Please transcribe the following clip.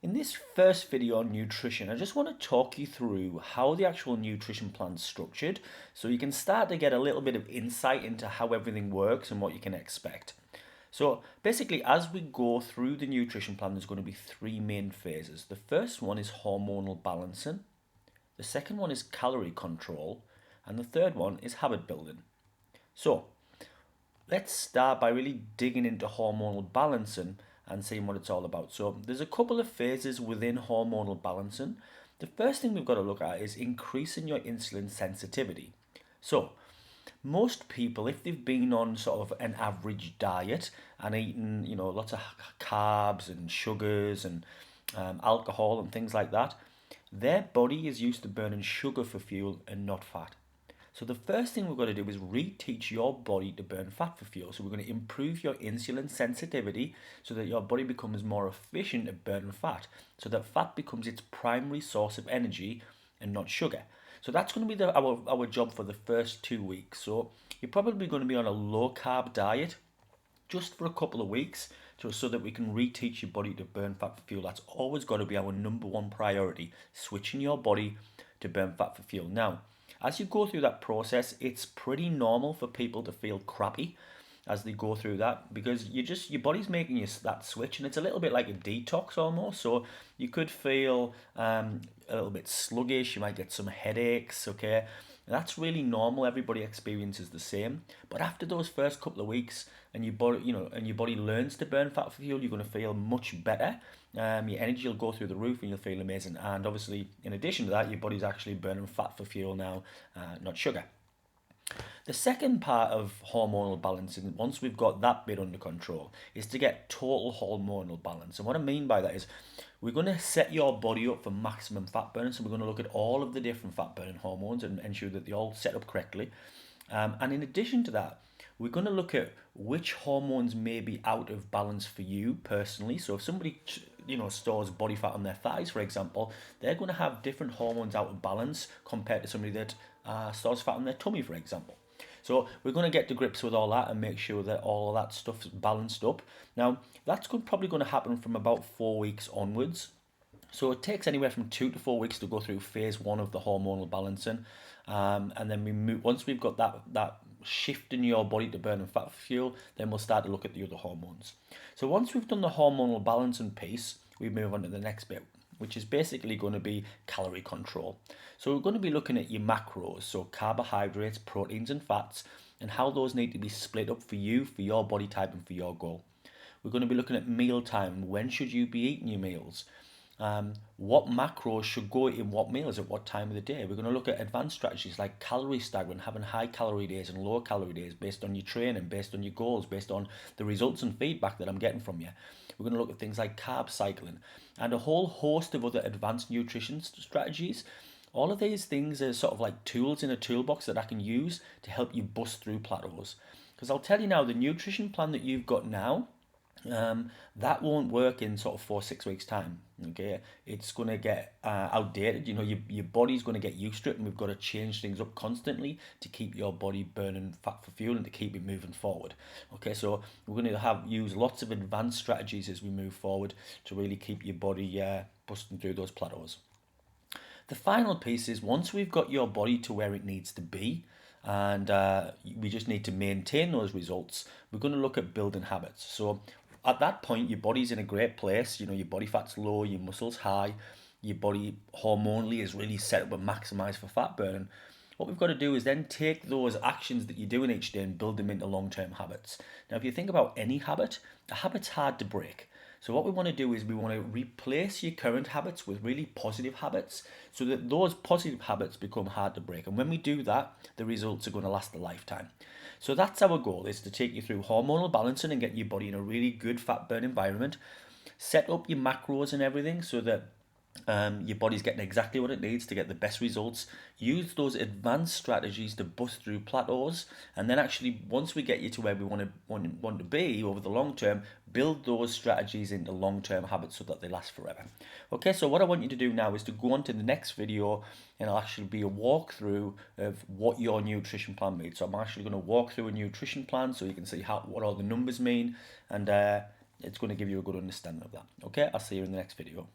In this first video on nutrition, I just want to talk you through how the actual nutrition plan's structured so you can start to get a little bit of insight into how everything works and what you can expect. So basically, as we go through the nutrition plan, there's going to be three main phases. The first one is hormonal balancing, the second one is calorie control, and the third one is habit building. So let's start by really digging into hormonal balancing and seeing what it's all about. So there's a couple of phases within hormonal balancing. The first thing we've got to look at is increasing your insulin sensitivity. So most people, if they've been on sort of an average diet and eaten, lots of carbs and sugars and alcohol and things like that, their body is used to burning sugar for fuel and not fat. So the first thing we've got to do is reteach your body to burn fat for fuel. So we're going to improve your insulin sensitivity so that your body becomes more efficient at burning fat, so that fat becomes its primary source of energy and not sugar. So that's going to be our job for the first 2 weeks. So you're probably going to be on a low carb diet just for a couple of weeks so that we can reteach your body to burn fat for fuel. That's always got to be our number one priority, switching your body to burn fat for fuel. Now, as you go through that process, it's pretty normal for people to feel crappy as they go through that because your body's making you that switch, and it's a little bit like a detox almost. So you could feel a little bit sluggish. You might get some headaches. Okay, that's really normal. Everybody experiences the same. But after those first couple of weeks, and your body learns to burn fat for fuel, you're going to feel much better. Your energy will go through the roof, and you'll feel amazing. And obviously, in addition to that, your body's actually burning fat for fuel now, not sugar. The second part of hormonal balancing, once we've got that bit under control, is to get total hormonal balance. And what I mean by that is we're going to set your body up for maximum fat burning. So we're going to look at all of the different fat burning hormones and ensure that they all set up correctly. And in addition to that, we're going to look at which hormones may be out of balance for you personally. So if somebody stores body fat on their thighs, for example, they're going to have different hormones out of balance compared to somebody that stores fat on their tummy, for example. So we're going to get to grips with all that and make sure that all of that stuff's balanced up. Now, that's probably going to happen from about 4 weeks onwards. So it takes anywhere from 2 to 4 weeks to go through phase one of the hormonal balancing, and then we move. Once we've got that shift in your body to burning fat for fuel, then we'll start to look at the other hormones. So once we've done the hormonal balancing piece, we move on to the next bit, which is basically going to be calorie control. So we're going to be looking at your macros, so carbohydrates, proteins, and fats, and how those need to be split up for you, for your body type, and for your goal. We're going to be looking at meal time. When should you be eating your meals? What macros should go in what meals at what time of the day. We're going to look at advanced strategies like calorie staggering, having high calorie days and low calorie days based on your training, based on your goals, based on the results and feedback that I'm getting from you. We're going to look at things like carb cycling and a whole host of other advanced nutrition strategies. All of these things are sort of like tools in a toolbox that I can use to help you bust through plateaus. Because I'll tell you now, the nutrition plan that you've got now, that won't work in sort of 4-6 weeks time. Okay, it's going to get outdated. Your body's going to get used to it, and we've got to change things up constantly to keep your body burning fat for fuel and to keep it moving forward. Okay, so we're going to use lots of advanced strategies as we move forward to really keep your body busting through those plateaus. The final piece is once we've got your body to where it needs to be, and we just need to maintain those results, we're going to look at building habits. So at that point, your body's in a great place. Your body fat's low, your muscle's high, your body hormonally is really set up and maximized for fat burning. What we've got to do is then take those actions that you're doing each day and build them into long-term habits. Now, if you think about any habit, a habit's hard to break. So what we want to do is we want to replace your current habits with really positive habits so that those positive habits become hard to break. And when we do that, the results are going to last a lifetime. So that's our goal, is to take you through hormonal balancing and get your body in a really good fat burn environment. Set up your macros and everything so that your body's getting exactly what it needs to get the best results. Use those advanced strategies to bust through plateaus, and then actually once we get you to where we want to be over the long term, build those strategies into long-term habits so that they last forever. Okay, so what I want you to do now is to go on to the next video, and it'll actually be a walkthrough of what your nutrition plan means. So I'm actually going to walk through a nutrition plan so you can see what all the numbers mean, and it's going to give you a good understanding of that. Okay, I'll see you in the next video.